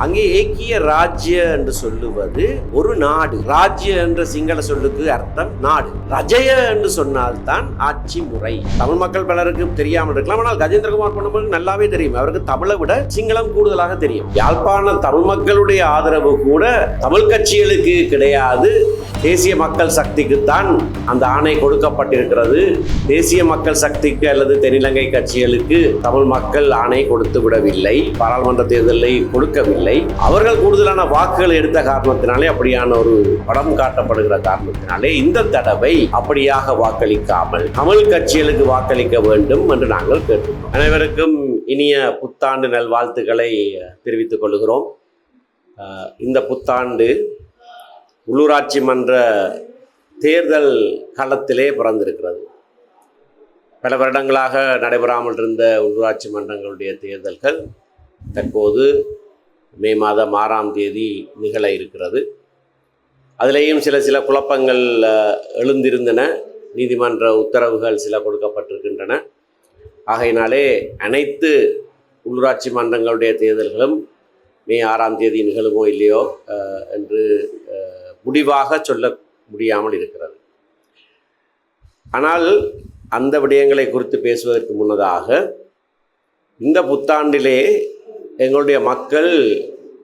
அங்கே ஏக்கிய ராஜ்ய என்று சொல்லுவது ஒரு நாடு. ராஜ்ய என்ற சிங்கள சொல்லுக்கு அர்த்தம் நாடு. ரஜய என்று சொன்னால்தான் ஆட்சி முறை. தமிழ் மக்கள் பலருக்கு தெரியாமல் இருக்கலாம், ஆனால் கஜேந்திரகுமார் பொன்னம்பலத்துக்கு நல்லாவே தெரியும். அவருக்கு தமிழை விட சிங்களம் கூடுதலாக தெரியும். யாழ்ப்பாண தமிழ் மக்களுடைய ஆதரவு கூட தமிழ் கட்சிகளுக்கு கிடையாது, தேசிய மக்கள் சக்திக்குத்தான் அந்த ஆணை கொடுக்கப்பட்டிருக்கிறது. தேசிய மக்கள் சக்திக்கு அல்லது தென்னிலங்கை கட்சிகளுக்கு தமிழ் மக்கள் ஆணை கொடுத்து விடவில்லை, பாராளுமன்ற தேர்தலை கொடுக்கவில்லை. அவர்கள் கூடுதலான வாக்குகள் எடுத்த காரணத்தினாலே, அப்படியான ஒரு படம் காட்டப்படுகிற காரணத்தினாலே இந்த தடவை அப்படியாக வாக்களிக்காமல் தமிழ் கட்சிகளுக்கு வாக்களிக்க வேண்டும் என்று நாங்கள் கேட்டுள்ளோம். அனைவருக்கும் இனிய புத்தாண்டு நல்வாழ்த்துக்களை தெரிவித்துக் கொள்கிறோம். இந்த புத்தாண்டு உள்ளூராட்சி மன்ற தேர்தல் களத்திலே பிறந்திருக்கிறது. பல வருடங்களாக நடைபெறாமல் இருந்த உள்ளூராட்சி மன்றங்களுடைய தேர்தல்கள் தற்போது மே மாதம் 6ஆம் தேதி நிகழ இருக்கிறது. அதிலேயும் சில குழப்பங்கள் எழுந்திருந்தன. நீதிமன்ற உத்தரவுகள் சில கொடுக்கப்பட்டிருக்கின்றன. ஆகையினாலே அனைத்து உள்ளூராட்சி மன்றங்களுடைய தேர்தல்களும் மே 6ஆம் தேதி நிகழுமோ இல்லையோ என்று முடிவாக சொல்ல முடியாமல் இருக்கிறது. ஆனால் அந்த விடயங்களை குறித்து பேசுவதற்கு முன்னதாக, இந்த புத்தாண்டிலே எங்களுடைய மக்கள்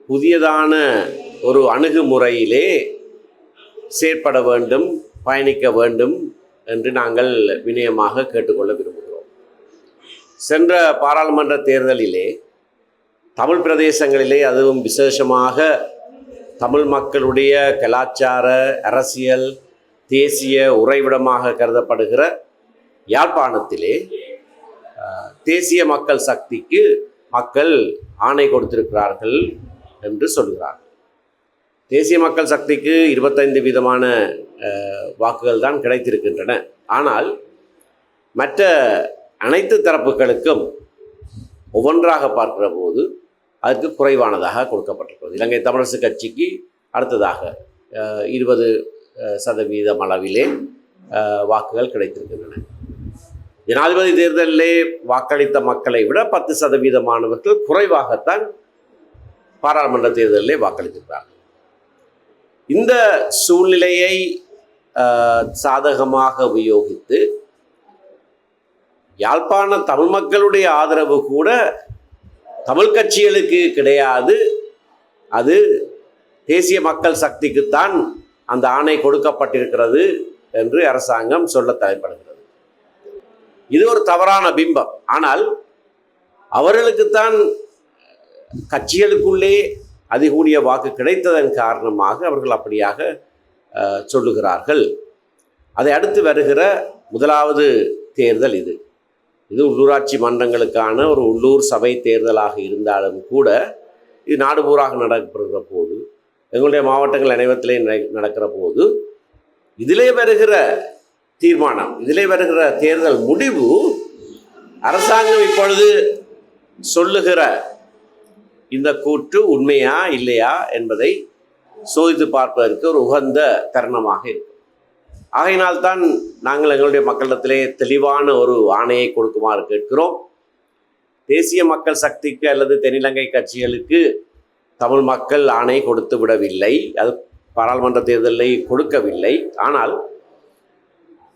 புதியதான ஒரு அணுகுமுறையிலே செயற்பட வேண்டும், பயணிக்க வேண்டும் என்று நாங்கள் வினயமாக கேட்டுக்கொள்ள விரும்புகிறோம். சென்ற பாராளுமன்ற தேர்தலிலே தமிழ் பிரதேசங்களிலே, அதுவும் விசேஷமாக தமிழ் மக்களுடைய கலாச்சார, அரசியல், தேசிய உறைவிடமாக கருதப்படுகிற யாழ்ப்பாணத்திலே தேசிய மக்கள் சக்திக்கு மக்கள் ஆணை கொடுத்திருக்கிறார்கள் என்று சொல்கிறார்கள். தேசிய மக்கள் சக்திக்கு 25% வாக்குகள் தான் கிடைத்திருக்கின்றன. ஆனால் மற்ற அனைத்து தரப்புகளுக்கும் ஒவ்வொன்றாக பார்க்கிற போது அதற்கு குறைவானதாக கொடுக்கப்பட்டிருக்கிறது. இலங்கை தமிழரசு கட்சிக்கு அடுத்ததாக 20% அளவிலே வாக்குகள் கிடைத்திருக்கின்றன. ஜனாதிபதி தேர்தலிலே வாக்களித்த மக்களை விட 10% குறைவாகத்தான் பாராளுமன்ற தேர்தலிலே வாக்களித்திருக்கிறார்கள். இந்த சூழ்நிலையை சாதகமாக உபயோகித்து யாழ்ப்பாண தமிழ் மக்களுடைய ஆதரவு கூட தமிழ் கட்சிகளுக்கு கிடையாது, அது தேசிய மக்கள் சக்திக்குத்தான் அந்த ஆணை கொடுக்கப்பட்டிருக்கிறது என்று அரசாங்கம் சொல்ல தலைப்படுகிறது. இது ஒரு தவறான பிம்பம். ஆனால் அவர்களுக்குத்தான் கட்சிகளுக்குள்ளே அதிகூடிய வாக்கு கிடைத்ததன் காரணமாக அவர்கள் அப்படியாக சொல்லுகிறார்கள். அதை அடுத்து வருகிற முதலாவது தேர்தல் இது உள்ளூராட்சி மன்றங்களுக்கான ஒரு உள்ளூர் சபை தேர்தலாக இருந்தாலும் கூட இது நாடு பூராக நடக்கிற போது, எங்களுடைய மாவட்டங்கள் அனைவத்திலே நடக்கிற போது, இதிலே வருகிற தீர்மானம், இதிலே வருகிற தேர்தல் முடிவு அரசாங்கம் இப்பொழுது சொல்லுகிற இந்த கூற்று உண்மையா இல்லையா என்பதை சோதித்து பார்ப்பதற்கு ஒரு உகந்த தருணமாக இருக்கும். ஆகையினால்தான் நாங்கள் எங்களுடைய மக்களிடத்திலே தெளிவான ஒரு ஆணையை கொடுக்குமாறு கேட்கிறோம். தேசிய மக்கள் சக்திக்கு அல்லது தென்னிலங்கை கட்சிகளுக்கு தமிழ் மக்கள் ஆணை கொடுத்து விடவில்லை, அது பாராளுமன்ற தேர்தலை கொடுக்கவில்லை. ஆனால்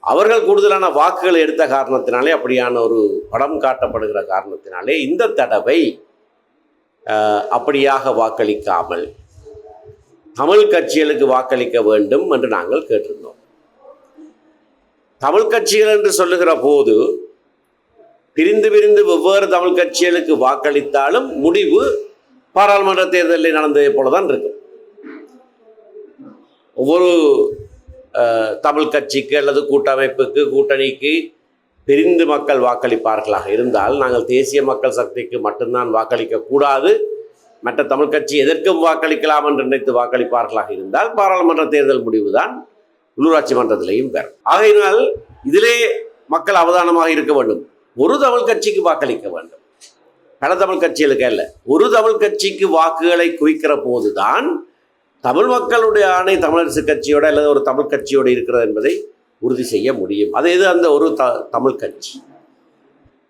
அவர்கள் கூடுதலான வாக்குகள் எடுத்த காரணத்தினாலே, அப்படியான ஒரு படம் காட்டப்படுகிற காரணத்தினாலே இந்த தடவை அப்படியாக வாக்களிக்காமல் தமிழ் கட்சிகளுக்கு வாக்களிக்க வேண்டும் என்று நாங்கள் கேட்டிருந்தோம். தமிழ் கட்சிகள் என்று சொல்லுகிற போது பிரிந்து வெவ்வேறு தமிழ் கட்சிகளுக்கு வாக்களித்தாலும் முடிவு பாராளுமன்ற தேர்தலில் நடந்ததை போலதான் இருக்கும். ஒவ்வொரு தமிழ் கட்சிக்கு அல்லது கூட்டமைப்புக்கு, கூட்டணிக்கு பிரிந்து மக்கள் வாக்களிப்பார்களாக இருந்தால், நாங்கள் தேசிய மக்கள் சக்திக்கு மட்டும்தான் வாக்களிக்க கூடாது, மற்ற தமிழ் கட்சி எதற்கும் வாக்களிக்கலாம் என்று நினைத்து வாக்களிப்பார்களாக இருந்தால் பாராளுமன்ற தேர்தல் முடிவுதான் உள்ளூராட்சி மன்றத்திலேயும் பெறும். ஆகையினால் இதிலே மக்கள் அவதானமாக இருக்க வேண்டும். ஒரு தமிழ் கட்சிக்கு வாக்களிக்க வேண்டும், பல தமிழ் கட்சிகளுக்கு அல்ல. ஒரு தமிழ் கட்சிக்கு வாக்குகளை குவிக்கிற போதுதான் தமிழ் மக்களுடைய ஆணை தமிழரசு கட்சியோட அல்லது ஒரு தமிழ் கட்சியோடு இருக்கிறது என்பதை உறுதி செய்ய முடியும். அது எது அந்த ஒரு தமிழ் கட்சி?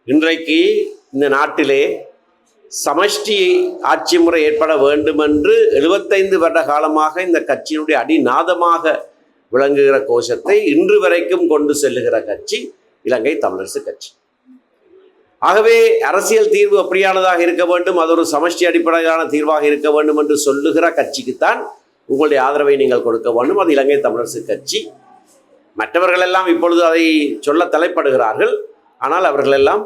இன்றைக்கு இந்த நாட்டிலே சமஷ்டி ஆட்சி முறை ஏற்பட வேண்டும் என்று 75 வருட காலமாக இந்த கட்சியினுடைய அடிநாதமாக விளங்குகிற கோஷத்தை இன்று வரைக்கும் கொண்டு செல்லுகிற கட்சி இலங்கை தமிழரசு கட்சி. ஆகவே அரசியல் தீர்வு அப்படியானதாக இருக்க வேண்டும், அது ஒரு சமஷ்டி அடிப்படையிலான தீர்வாக இருக்க வேண்டும் என்று சொல்லுகிற கட்சிக்குத்தான் உங்களுடைய ஆதரவை நீங்கள் கொடுக்க வேண்டும். அது இலங்கை தமிழரசு கட்சி. மற்றவர்கள் எல்லாம் இப்பொழுது அதை சொல்ல தலைப்படுகிறார்கள். ஆனால் அவர்களெல்லாம்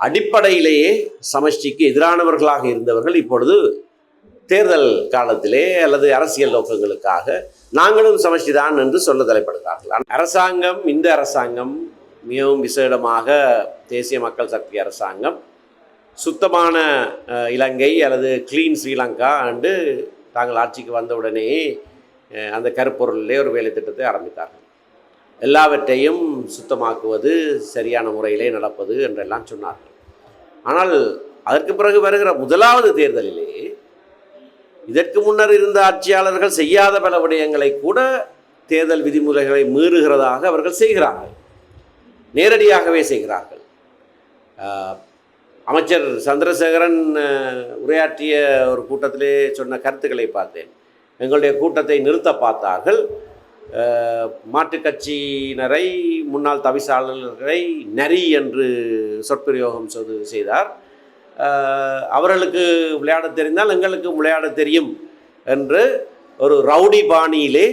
அடிப்படையிலேயே சமஷ்டிக்கு எதிரானவர்களாக இருந்தவர்கள் இப்பொழுது தேர்தல் காலத்திலே அல்லது அரசியல் நோக்கங்களுக்காக நாங்களும் சமஷ்டி தான் என்று சொல்ல தலைப்படுகிறார்கள். அரசாங்கம், இந்த அரசாங்கம் மிகவும் விசேடமாக தேசிய மக்கள் சக்தி அரசாங்கம் சுத்தமான இலங்கை அல்லது கிளீன் ஸ்ரீலங்கா என்று தாங்கள் ஆட்சிக்கு வந்தவுடனே அந்த கருப்பொருளிலே ஒரு வேலை திட்டத்தை ஆரம்பித்தார்கள். எல்லாவற்றையும் சுத்தமாக்குவது, சரியான முறையிலே நடப்பது என்றெல்லாம் சொன்னார்கள். ஆனால் அதற்கு பிறகு வருகிற முதலாவது தேர்தலிலே இதற்கு முன்னர் இருந்த ஆட்சியாளர்கள் செய்யாத பல விடயங்களை கூட தேர்தல் விதிமுறைகளை மீறுகிறதாக அவர்கள் செய்கிறார்கள், நேரடியாகவே செய்கிறார்கள். அமைச்சர் சந்திரசேகரன் உரையாற்றிய ஒரு கூட்டத்திலே சொன்ன கருத்துக்களை பார்த்தேன். எங்களுடைய கூட்டத்தை நிறுத்த பார்த்தார்கள், மாற்றுக் கட்சியினரை, முன்னாள் தவிசாளர்களை நரி என்று சொற்பிரயோகம் செய்தார். அவர்களுக்கு விளையாட தெரிந்தால் எங்களுக்கு விளையாட தெரியும் என்று ஒரு ரவுடி பாணியிலே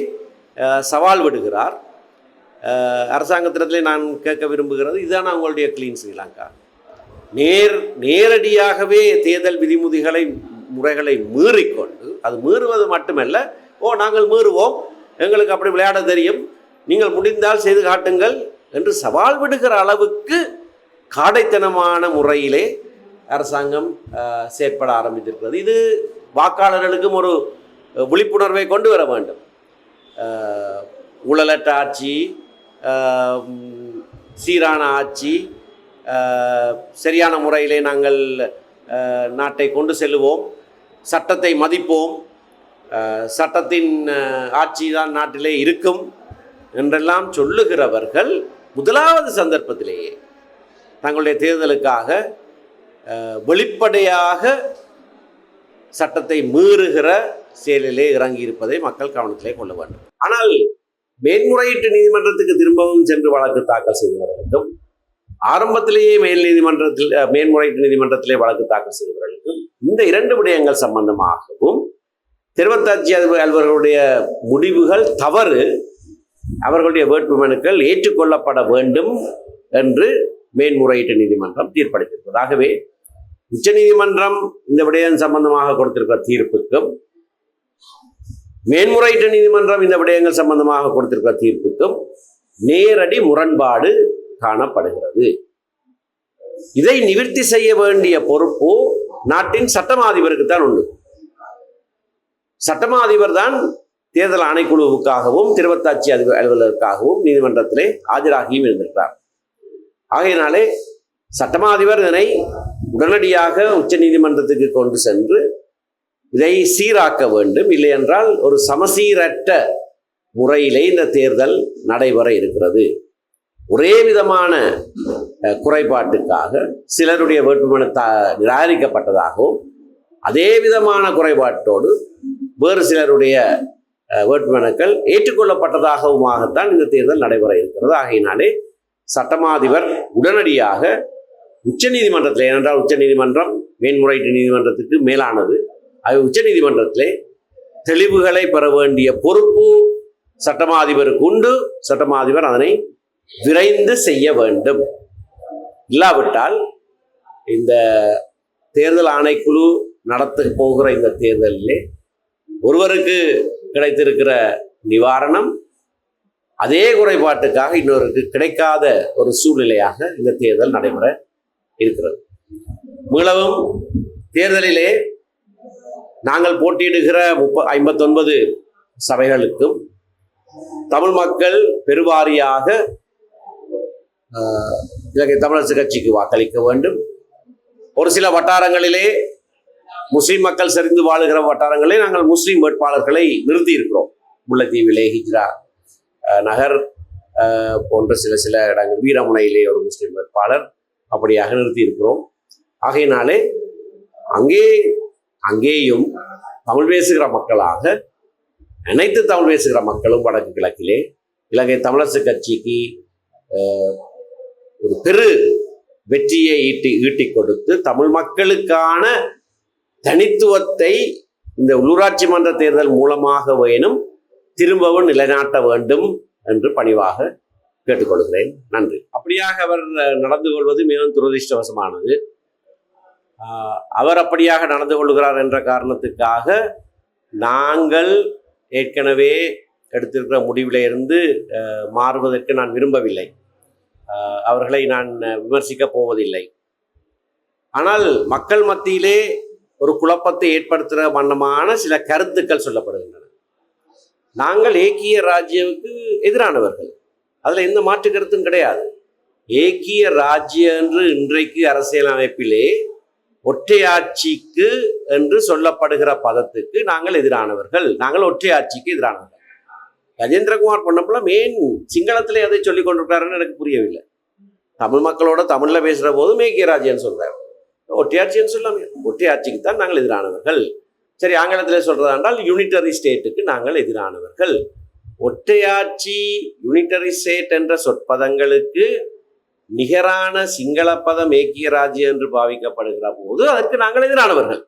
சவால் விடுகிறார். அரசாங்கத்திடத்திலே நான் கேட்க விரும்புகிறது, இதுதான் உங்களுடைய கிளீன் ஸ்ரீலங்கா? நேரடியாகவே தேர்தல் விதிமுறைகளை முறைகளை மீறிக்கொண்டு, அது மீறுவது மட்டுமல்ல, நாங்கள் மீறுவோம், எங்களுக்கு அப்படி விளையாட தெரியும், நீங்கள் முடிந்தால் செய்து காட்டுங்கள் என்று சவால் விடுகிற அளவுக்கு காடைத்தனமான முறையிலே அரசாங்கம் செயற்பட ஆரம்பித்திருக்கிறது. இது வாக்காளர்களுக்கும் ஒரு விழிப்புணர்வை கொண்டு வர வேண்டும். ஊழலற்ற ஆட்சி, சீரான ஆட்சி, சரியான முறையிலே நாங்கள் நாட்டை கொண்டு செல்லுவோம், சட்டத்தை மதிப்போம், சட்டத்தின் ஆட்சி தான் நாட்டிலே இருக்கும் என்றெல்லாம் சொல்லுகிறவர்கள் முதலாவது சந்தர்ப்பத்திலேயே தங்களுடைய தேர்தலுக்காக வெளிப்படையாக சட்டத்தை மீறுகிற செயலிலே இறங்கியிருப்பதை மக்கள் கவனத்திலே கொள்ள வேண்டும். ஆனால் மேன்முறையீட்டு நீதிமன்றத்துக்கு திரும்பவும் சென்று வழக்கு தாக்கல் செய்தவர்களுக்கும், ஆரம்பத்திலேயே மேன்முறையீட்டு நீதிமன்றத்திலே வழக்கு தாக்கல் செய்தவர்களுக்கும் இந்த 2 விடயங்கள் சம்பந்தமாகவும் தெரிவத்தாட்சி அலுவலர்களுடைய முடிவுகள் தவறு, அவர்களுடைய வேட்புமனுக்கள் ஏற்றுக்கொள்ளப்பட வேண்டும் என்று மேன்முறையீட்டு நீதிமன்றம் தீர்ப்பளித்திருக்கிறது. ஆகவே உச்சநீதிமன்றம் இந்த விடயம் சம்பந்தமாக கொடுத்திருக்கிற தீர்ப்புக்கும், மேன்முறையீட்டு நீதிமன்றம் இந்த விடயங்கள் சம்பந்தமாக கொடுத்திருக்கிற தீர்ப்புக்கும் நேரடி முரண்பாடு காணப்படுகிறது. இதை நிவர்த்தி செய்ய வேண்டிய பொறுப்பு நாட்டின் சட்டமா அதிபருக்கு தான் உண்டு. சட்டமா அதிபர் தான் தேர்தல் ஆணைக்குழுவுக்காகவும் திருவத்தாட்சி அலுவலருக்காகவும் நீதிமன்றத்திலே ஆஜராகியும் இருந்திருக்கிறார். ஆகையினாலே சட்டமா அதிபர் இதனை உடனடியாக உச்ச நீதிமன்றத்துக்கு கொண்டு சென்று இதை சீராக்க வேண்டும். இல்லை என்றால் ஒரு சமசீரற்ற முறையிலே இந்த தேர்தல் நடைபெற இருக்கிறது. ஒரே விதமான குறைபாட்டுக்காக சிலருடைய வேட்புமனு நிராகரிக்கப்பட்டதாகவும், அதே விதமான குறைபாட்டோடு வேறு சிலருடைய வேட்புமனுக்கள் ஏற்றுக்கொள்ளப்பட்டதாகவுமாகத்தான் இந்த தேர்தல் நடைபெற இருக்கிறது. ஆகையினாலே சட்டமாதிபர் உடனடியாக உச்ச நீதிமன்றத்திலே, ஏனென்றால் உச்ச நீதிமன்றம் மேன்முறையீட்டு நீதிமன்றத்துக்கு மேலானது, அது உச்ச நீதிமன்றத்திலே தெளிவுகளை பெற வேண்டிய பொறுப்பு சட்டமாதிபருக்கு உண்டு. சட்டமாதிபர் அதனை விரைந்து செய்ய வேண்டும். இல்லாவிட்டால் இந்த தேர்தல் ஆணைக்குழு நடத்த போகிற இந்த தேர்தலிலே ஒருவருக்கு கிடைத்திருக்கிற நிவாரணம் அதே குறைபாட்டுக்காக இன்னொருக்கு கிடைக்காத ஒரு சூழ்நிலையாக இந்த தேர்தல் நடைபெற இருக்கிறது. மீளவும் தேர்தலிலே நாங்கள் போட்டியிடுகிற 59 சபைகளுக்கும் தமிழ் மக்கள் பெருவாரியாக இலங்கை தமிழரசு கட்சிக்கு வாக்களிக்க வேண்டும். ஒரு சில வட்டாரங்களிலே முஸ்லிம் மக்கள் செறிந்து வாழுகிற வட்டாரங்களே நாங்கள் முஸ்லிம் வேட்பாளர்களை நிறுத்தி இருக்கிறோம். முல்லைத்தீவிலே ஹிஜ்ரா நகர் போன்ற சில இடங்கள், வீரமுனையிலே ஒரு முஸ்லிம் வேட்பாளர் அப்படியாக நிறுத்தி இருக்கிறோம். ஆகையினாலே அங்கேயும் தமிழ் பேசுகிற மக்களாக அனைத்து தமிழ் பேசுகிற மக்களும் வடக்கு கிழக்கிலே இலங்கை தமிழரசு கட்சிக்கு ஒரு பெரு வெற்றியை ஈட்டி கொடுத்து தமிழ் மக்களுக்கான தனித்துவத்தை இந்த உள்ளூராட்சி மன்ற தேர்தல் மூலமாக வேணும் திரும்பவும் நிலைநாட்ட வேண்டும் என்று பணிவாக கேட்டுக்கொள்கிறேன். நன்றி. அப்படியாக அவர் நடந்து கொள்வது மிகவும் துரதிர்ஷ்டவசமானது. அவர் அப்படியாக நடந்து கொள்கிறார் என்ற காரணத்துக்காக நாங்கள் ஏற்கனவே எடுத்திருக்கிற முடிவிலிருந்து மாறுவதற்கு நான் விரும்பவில்லை. அவர்களை நான் விமர்சிக்கப் போவதில்லை. ஆனால் மக்கள் மத்தியிலே ஒரு குழப்பத்தை ஏற்படுத்துகிற வண்ணமான சில கருத்துக்கள் சொல்லப்படுகின்றன. நாங்கள் ஏக்கிய ராஜ்யவுக்கு எதிரானவர்கள், அதில் எந்த மாற்று கருத்தும் கிடையாது. ஏக்கிய ராஜ்யம் என்று இன்றைக்கு அரசியலமைப்பிலே ஒற்றையாட்சிக்கு என்று சொல்லப்படுகிற பதத்துக்கு நாங்கள் எதிரானவர்கள். நாங்கள் ஒற்றையாட்சிக்கு எதிரானவர்கள். கஜேந்திரகுமார் பொன்னம்பல மேன் சிங்களத்திலே அதை சொல்லிக் கொண்டிருக்காருன்னு எனக்கு புரியவில்லை. தமிழ் மக்களோட தமிழ்ல பேசுற போது மேக்கிய ராஜ்யன்னு சொல்றாரு, ஒற்றையாட்சின்னு சொல்லாமே. ஒற்றையாட்சிக்கு தான் நாங்கள் எதிரானவர்கள். சரி, ஆங்கிலத்தில் சொல்றதா என்றால் யூனிட்டரி ஸ்டேட்டுக்கு நாங்கள் எதிரானவர்கள். ஒற்றையாட்சி, யூனிட்டரி ஸ்டேட் என்ற சொற்பதங்களுக்கு நிகரான சிங்கள பதம் ஏக்கிய ராஜ்யம் என்று பாவிக்கப்படுகிற போது அதற்கு நாங்கள் எதிரானவர்கள்.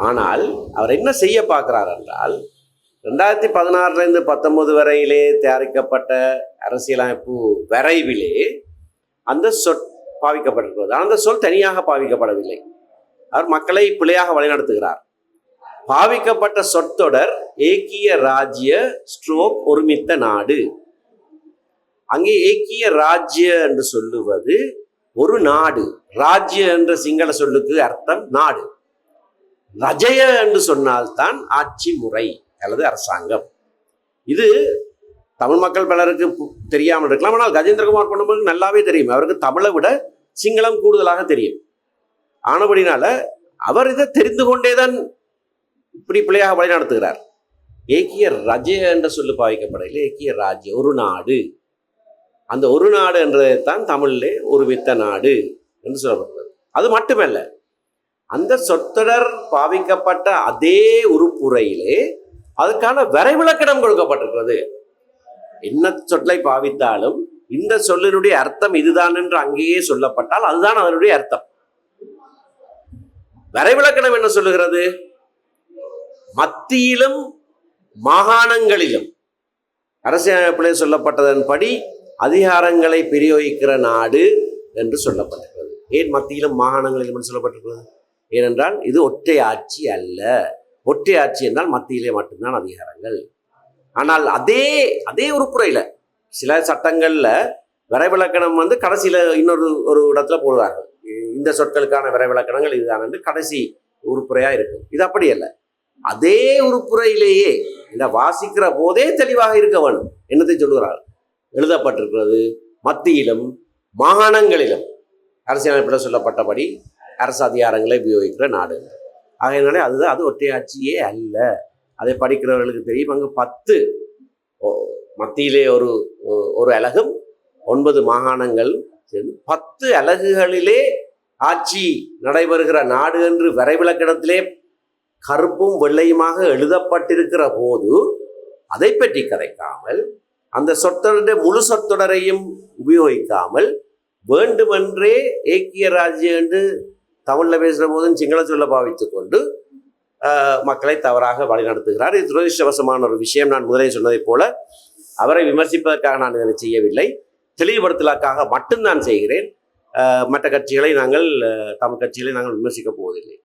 ஆனால் அவர் என்ன செய்ய பார்க்கிறார் என்றால், 2016 19 வரையிலே தயாரிக்கப்பட்ட அரசியலமைப்பு வரைவிலே அந்த சொல் பாவிக்கப்பட்டிருக்கிறது. ஆனால் அந்த சொல் தனியாக பாவிக்கப்படவில்லை. அவர் மக்களை பிழையாக வழிநடத்துகிறார். பாவிக்கப்பட்ட சொற்றொடர் ஏக்கிய ராஜ்ய ஸ்ட்ரோக் ஒருமித்த நாடு. அங்கே ஏக்கிய ராஜ்ய என்று சொல்லுவது ஒரு நாடு. ராஜ்ய என்ற சிங்கள சொல்லுக்கு அர்த்தம் நாடு. ரஜய என்று சொன்னால்தான் ஆட்சி முறை அல்லது அரசாங்கம். இது தமிழ் மக்கள் பலருக்கு தெரியாமல் இருக்கலாம். ஆனால் கஜேந்திரகுமார் பொன்னம்பலுக்கு நல்லாவே தெரியும். அவருக்கு தமிழை விட சிங்களம் கூடுதலாக தெரியும். ஆனபடினால அவர் இதை தெரிந்து கொண்டேதான் இப்படி பிள்ளையாக வழி நடத்துகிறார். ஏக்கிய ரஜய என்ற சொல்லு பாவிக்கப்படையில் ஏக்கிய ராஜ்யம் ஒரு நாடு. அந்த ஒரு நாடு என்றதைத்தான் தமிழிலே ஒரு வித்த நாடு என்று சொல்லப்படுகிறது. அது மட்டுமல்ல, அந்த சொற்றொடர் பாவிக்கப்பட்ட அதே உருப்புரையிலே அதுக்கான வரைவிலக்கணம் கொடுக்கப்பட்டிருக்கிறது. என்ன சொல்லை பாவித்தாலும் இந்த சொல்லினுடைய அர்த்தம் இதுதான் என்று அங்கேயே சொல்லப்பட்டால் அதுதான் அதனுடைய அர்த்தம். வரைவிலக்கணம் என்ன சொல்லுகிறது? மத்தியிலும் மாகாணங்களிலும் அரசியலமைப்பிலே சொல்லப்பட்டதன்படி அதிகாரங்களை பிரயோகிக்கிற நாடு என்று சொல்லப்பட்டிருக்கிறது. ஏன் மத்தியிலும் மாகாணங்களிலும் என்று சொல்லப்பட்டிருக்கிறது? ஏனென்றால் இது ஒற்றை ஆட்சி அல்ல. ஒற்றை ஆட்சி என்றால் மத்தியிலே மட்டும்தான் அதிகாரங்கள். ஆனால் அதே உறுப்புரையில சில சட்டங்கள்ல வரைவிலக்கணம் கடைசியில ஒரு இடத்துல போடுவார்கள். இந்த சொற்களுக்கான வரைவிலக்கணங்கள் இதுதான் என்று கடைசி உறுப்புரையா இருக்கும். இது அப்படி அல்ல. அதே உறுப்புரையிலேயே இந்த வாசிக்கிற போதே தெளிவாக இருக்க வேண்டும். என்னத்தை சொல்லுகிறார்? எழுதப்பட்டிருக்கிறது மத்தியிலும் மாகாணங்களிலும் அரசியலமைப்பில் சொல்லப்பட்டபடி அரசு அதிகாரங்களை உபயோகிக்கிற நாடு. ஆகையினாலே அது ஒற்றையாட்சியே அல்ல. அதை படிக்கிறவர்களுக்கு தெரியும். அங்கு 10 மத்தியிலே ஒரு அலகும் 9 மாகாணங்கள் சேர்ந்து 10 அலகுகளிலே ஆட்சி நடைபெறுகிற நாடு என்று வரைவிலக்கணத்திலே கருப்பும் வெள்ளையுமாக எழுதப்பட்டிருக்கிற போது அதை பற்றி கதைக்காமல், அந்த சொற்றொடருடைய முழு சொற்றொடரையும் உபயோகிக்காமல் வேண்டுமென்றே ஏக்கிய ராஜ்யம் என்று தமிழில் பேசுகிற போதும் சிங்கள சொல்ல பாவித்து கொண்டு மக்களை தவறாக வழிநடத்துகிறார். இது துரதிருஷ்டவசமான ஒரு விஷயம். நான் முதலே சொன்னதைப் போல அவரை விமர்சிப்பதற்காக நான் இதனை செய்யவில்லை, தெளிவுபடுத்தலுக்காக மட்டும்தான் செய்கிறேன். மற்ற கட்சிகளை தமிழ் கட்சிகளை நாங்கள் விமர்சிக்க போவதில்லை.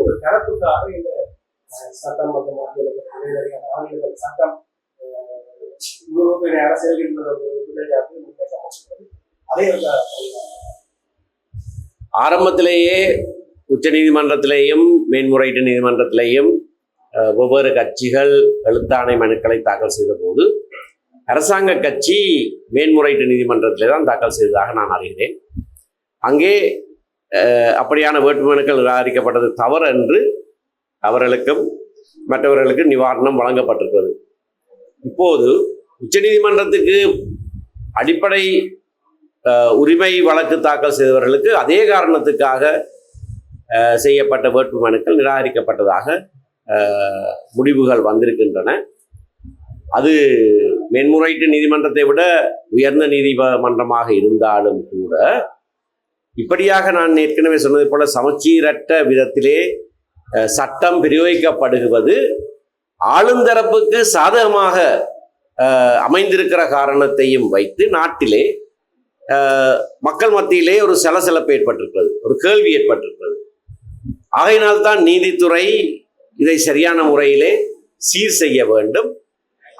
ஒரு தரப்புக்காக இந்த சட்டம் சட்டம் அரசியல் ஆரம்பத்திலேயே உச்ச நீதிமன்றத்திலேயும் மேன்முறையீட்டு நீதிமன்றத்திலேயும் ஒவ்வொரு கட்சிகள் எழுத்தாணை மனுக்களை தாக்கல் செய்த போது அரசாங்க கட்சி மேன்முறையீட்டு நீதிமன்றத்திலே தான் தாக்கல் செய்ததாக நான் அறிகிறேன். அங்கே அப்படியான வேட்புமனுக்கள் நிராகரிக்கப்பட்டது தவறு என்று அவர்களுக்கும் மற்றவர்களுக்கு நிவாரணம் வழங்கப்பட்டிருக்கிறது. இப்போது உச்சநீதிமன்றத்துக்கு அடிப்படை உரிமை வழக்கு தாக்கல் செய்தவர்களுக்கு அதே காரணத்துக்காக செய்யப்பட்ட வேட்பு மனுக்கள் நிராகரிக்கப்பட்டதாக முடிவுகள் வந்திருக்கின்றன. அது மேன்முறையீட்டு நீதிமன்றத்தை விட உயர்ந்த நீதிமன்றமாக இருந்தாலும் கூட இப்படியாக நான் ஏற்கனவே சொன்னது போல சமச்சீரற்ற விதத்திலே சட்டம் பிரயோகிக்கப்படுவது ஆளுந்தரப்புக்கு சாதகமாக அமைந்திருக்கிற காரணத்தையும் வைத்து நாட்டிலே மக்கள் மத்தியிலே ஒரு சலசலப்பு ஏற்பட்டிருக்கிறது, ஒரு கேள்வி ஏற்பட்டிருக்கிறது. ஆகையினால்தான் நீதித்துறை இதை சரியான முறையிலே சீர் செய்ய வேண்டும்.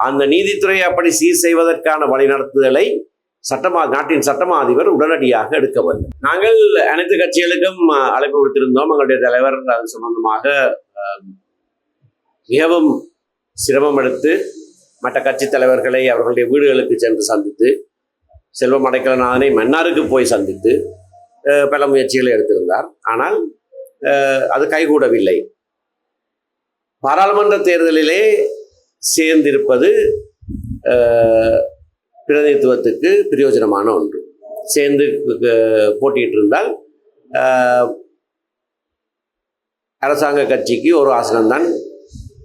அந்த நீதித்துறையை அப்படி சீர் செய்வதற்கான வழிநடத்துதலை நாட்டின் சட்டமா அதிபர் உடனடியாக எடுக்க வேண்டும். நாங்கள் அனைத்து கட்சிகளுக்கும் அழைப்பு விடுத்திருந்தோம். எங்களுடைய தலைவர் அது சம்பந்தமாக மிகவும் சிரமம் எடுத்து மற்ற கட்சி தலைவர்களை அவர்களுடைய வீடுகளுக்கு சென்று சந்தித்து, செல்வம் அடைக்கலநாதனை மன்னாருக்கு போய் சந்தித்து பல முயற்சிகளை எடுத்திருந்தார். ஆனால் அது கைகூடவில்லை. பாராளுமன்ற தேர்தலிலே சேர்ந்திருப்பது பிரதிநிதித்துவத்துக்கு பிரயோஜனமான ஒன்று. சேர்ந்து போட்டியிட்டு இருந்தால் அரசாங்க கட்சிக்கு ஒரு ஆசனம்தான்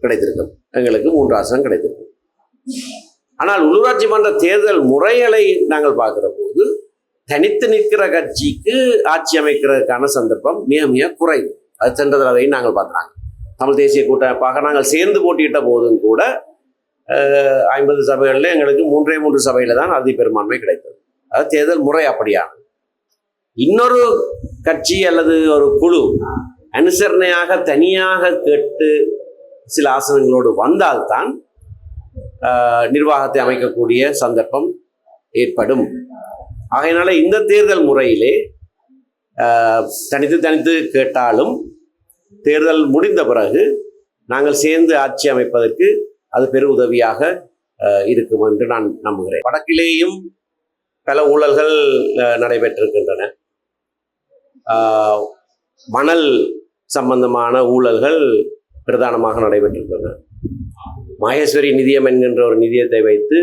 கிடைத்திருக்கும், எங்களுக்கு 3 ஆசனம் கிடைத்திருக்கும். ஆனால் உள்ளூராட்சி மன்ற தேர்தல் முறைகளை நாங்கள் பார்க்கிற போது தனித்து நிற்கிற கட்சிக்கு ஆட்சி அமைக்கிறதுக்கான சந்தர்ப்பம் மிக மிக குறைவு. அது சென்ற தடவையும் நாங்கள் பார்க்குறாங்க. தமிழ் தேசிய கூட்டமைப்பாக நாங்கள் சேர்ந்து போட்டியிட்ட போதும் கூட 50 சபைகளில் எங்களுக்கு 3 சபையில் தான் அதி பெரும்பான்மை கிடைத்தது. அது தேர்தல் முறை அப்படியானது. இன்னொரு கட்சி அல்லது ஒரு குழு அனுசரணையாக தனியாக கேட்டு சில ஆசனங்களோடு வந்தால்தான் நிர்வாகத்தை அமைக்கக்கூடிய சந்தர்ப்பம் ஏற்படும். ஆகையினால இந்த தேர்தல் முறையிலே தனித்து கேட்டாலும் தேர்தல் முடிந்த பிறகு நாங்கள் சேர்ந்து ஆட்சி அமைப்பதற்கு அது பெரு உதவியாக இருக்கும் என்று நான் நம்புகிறேன். வடக்கிலேயும் பல ஊழல்கள் நடைபெற்றிருக்கின்றன. மணல் சம்பந்தமான ஊழல்கள் பிரதானமாக நடைபெற்றிருக்கின்றன. மகேஸ்வரி நிதியம் என்கின்ற ஒரு நிதியத்தை வைத்து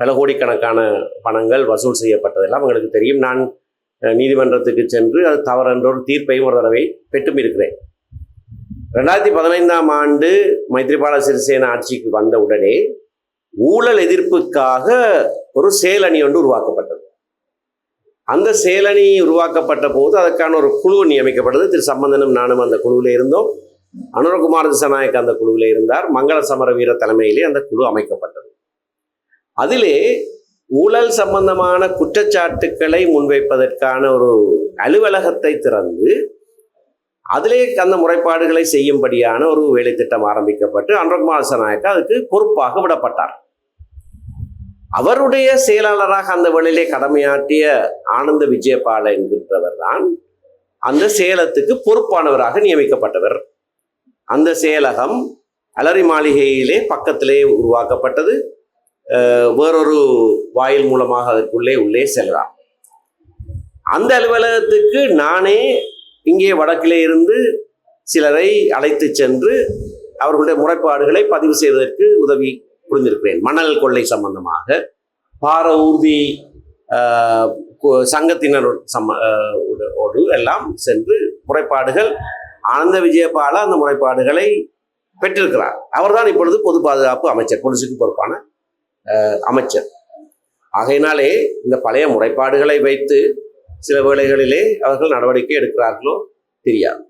பல கோடிக்கணக்கான பணங்கள் வசூல் செய்யப்பட்டதெல்லாம் எங்களுக்கு தெரியும். நான் நீதிமன்றத்துக்கு சென்று அது தவறென்ற ஒரு தீர்ப்பையும் ஒரு தடவை பெற்றும் இருக்கிறேன். 2015ஆம் ஆண்டு மைத்ரிபால சிறிசேன ஆட்சிக்கு வந்த உடனே ஊழல் எதிர்ப்புக்காக ஒரு செயலணி ஒன்று உருவாக்கப்பட்டது. அந்த செயலணி உருவாக்கப்பட்ட போது அதற்கான ஒரு குழு நியமிக்கப்பட்டது. திரு சம்பந்தனும் நானும் அந்த குழுவில் இருந்தோம். அனுரகுமார் திசாநாயக் அந்த குழுவில் இருந்தார். மங்கள சமரவீர தலைமையிலே அந்த குழு அமைக்கப்பட்டது. அதிலே ஊழல் சம்பந்தமான குற்றச்சாட்டுக்களை முன்வைப்பதற்கான ஒரு அலுவலகத்தை திறந்து அதிலே அந்த முறைப்பாடுகளை செய்யும்படியான ஒரு வேலை திட்டம் ஆரம்பிக்கப்பட்டு அனுரகுமார் திசாநாயக் அதுக்கு பொறுப்பாக விடப்பட்டார். அவருடைய செயலாளராக அந்த வேளையிலே கடமையாற்றிய ஆனந்த விஜயபால என்கின்றவர் தான் அந்த செயலத்துக்கு பொறுப்பானவராக நியமிக்கப்பட்டவர். அந்த செயலகம் அலரி மாளிகையிலே பக்கத்திலே உருவாக்கப்பட்டது. வேறொரு வாயில் மூலமாக அதற்குள்ளே செல்லலாம். அந்த அலுவலகத்துக்கு நானே இங்கே வடக்கிலே இருந்து சிலரை அழைத்து சென்று அவர்களுடைய முறைப்பாடுகளை பதிவு செய்வதற்கு உதவி புரிந்திருக்கிறேன். மணல் கொள்ளை சம்பந்தமாக பார ஊர்தி சங்கத்தினர் எல்லாம் சென்று முறைப்பாடுகள் ஆனந்த விஜயபால அந்த முறைப்பாடுகளை பெற்றிருக்கிறார். அவர்தான் இப்பொழுது பொது பாதுகாப்பு அமைச்சர், போலீஸுக்கு பொறுப்பான அமைச்சர். ஆகையினாலே இந்த பழைய முறைப்பாடுகளை வைத்து சில வேளைகளிலே அவர்கள் நடவடிக்கை எடுக்கிறார்களோ தெரியாது.